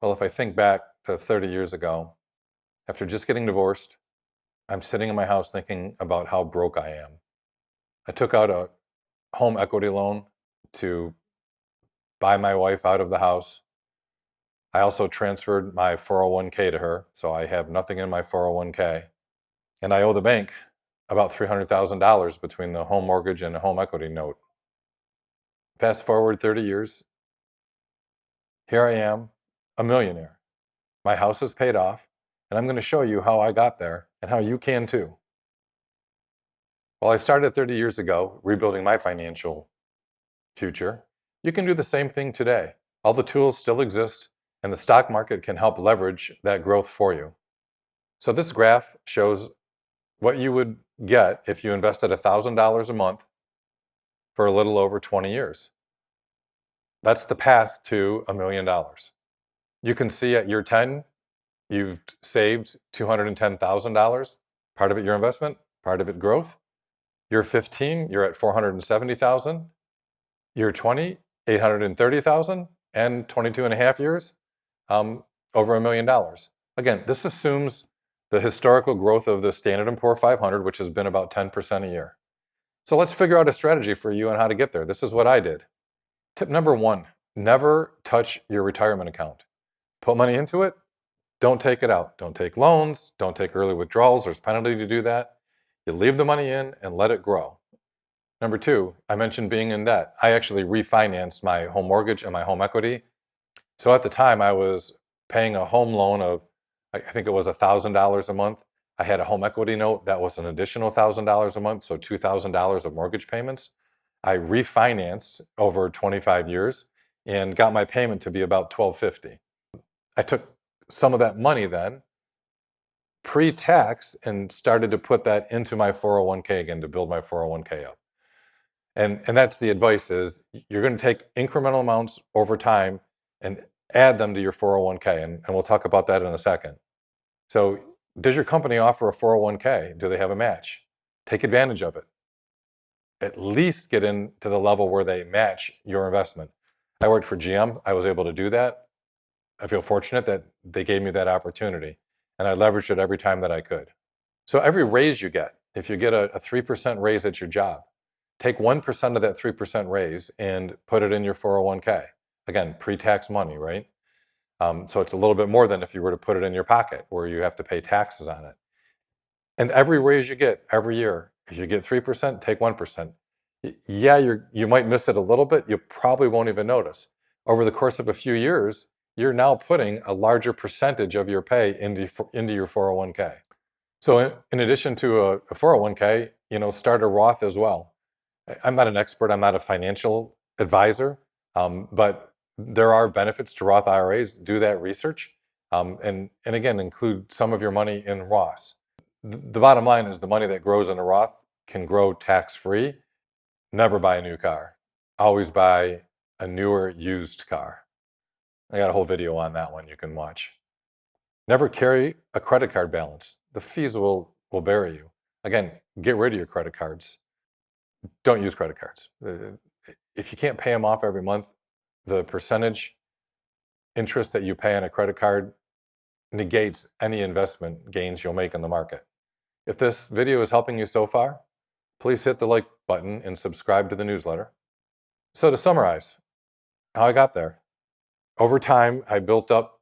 Well, if I think back to 30 years ago, after just getting divorced, I'm sitting in my house thinking about how broke I am. I took out a home equity loan to buy my wife out of the house. I also transferred my 401k to her, so I have nothing in my 401k. And I owe the bank about $300,000 between the home mortgage and a home equity note. Fast forward 30 years, here I am, a millionaire. My house is paid off, and I'm going to show you how I got there and how you can too. Well, I started 30 years ago rebuilding my financial future. You can do the same thing today. All the tools still exist, and the stock market can help leverage that growth for you. So this graph shows what you would get if you invested $1,000 a month for a little over 20 years. That's the path to $1 million. You can see at year 10, you've saved $210,000. Part of it your investment, part of it growth. Year 15, you're at 470,000. Year 20, 830,000, and 22 and a half years, over $1 million. Again, this assumes the historical growth of the Standard & Poor 500, which has been about 10% a year. So let's figure out a strategy for you on how to get there. This is what I did. Tip number 1, never touch your retirement account. Put money into it, don't take it out. Don't take loans, don't take early withdrawals. There's penalty to do that. You leave the money in and let it grow. Number 2, I mentioned being in debt. I actually refinanced my home mortgage and my home equity. So at the time I was paying a home loan of, I think it was $1,000 a month. I had a home equity note that was an additional $1,000 a month, so $2,000 of mortgage payments. I refinanced over 25 years and got my payment to be about $1,250. I took some of that money then, pre-tax, and started to put that into my 401k again to build my 401k up. And that's the advice is you're going to take incremental amounts over time and add them to your 401k. And we'll talk about that in a second. So does your company offer a 401k? Do they have a match? Take advantage of it. At least get into the level where they match your investment. I worked for GM. I was able to do that. I feel fortunate that they gave me that opportunity, and I leveraged it every time that I could. So every raise you get, if you get a 3% raise at your job, take 1% of that 3% raise and put it in your 401k. Again, pre-tax money, right? So it's a little bit more than if you were to put it in your pocket where you have to pay taxes on it. And every raise you get every year, if you get 3%, take 1%. Yeah, you might miss it a little bit. You probably won't even notice. Over the course of a few years, you're now putting a larger percentage of your pay into your 401k. So in addition to a 401k, start a Roth as well. I'm not an expert, I'm not a financial advisor, but there are benefits to Roth IRAs. Do that research, and again, include some of your money in Roths. The bottom line is the money that grows in a Roth can grow tax-free. Never buy a new car. Always buy a newer used car. I got a whole video on that one you can watch. Never carry a credit card balance. The fees will bury you. Again, get rid of your credit cards. Don't use credit cards. If you can't pay them off every month, the percentage interest that you pay on a credit card negates any investment gains you'll make in the market. If this video is helping you so far, please hit the like button and subscribe to the newsletter. So to summarize how I got there, over time, I built up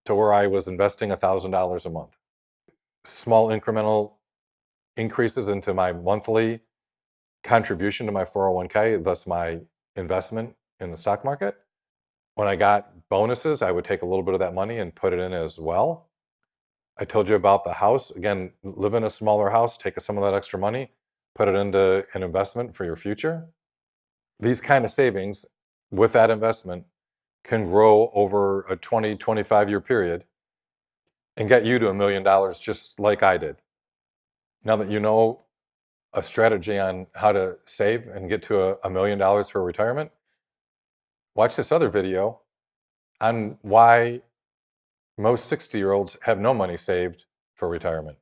to where I was investing $1,000 a month. Small incremental increases into my monthly contribution to my 401k, thus my investment in the stock market. When I got bonuses, I would take a little bit of that money and put it in as well. I told you about the house. Again, live in a smaller house, take some of that extra money, put it into an investment for your future. These kind of savings with that investment can grow over a 20, 25-year period and get you to $1 million just like I did. Now that you know a strategy on how to save and get to $1 million for retirement, watch this other video on why most 60-year-olds have no money saved for retirement.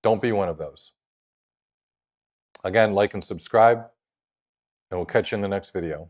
Don't be one of those. Again, like and subscribe, and we'll catch you in the next video.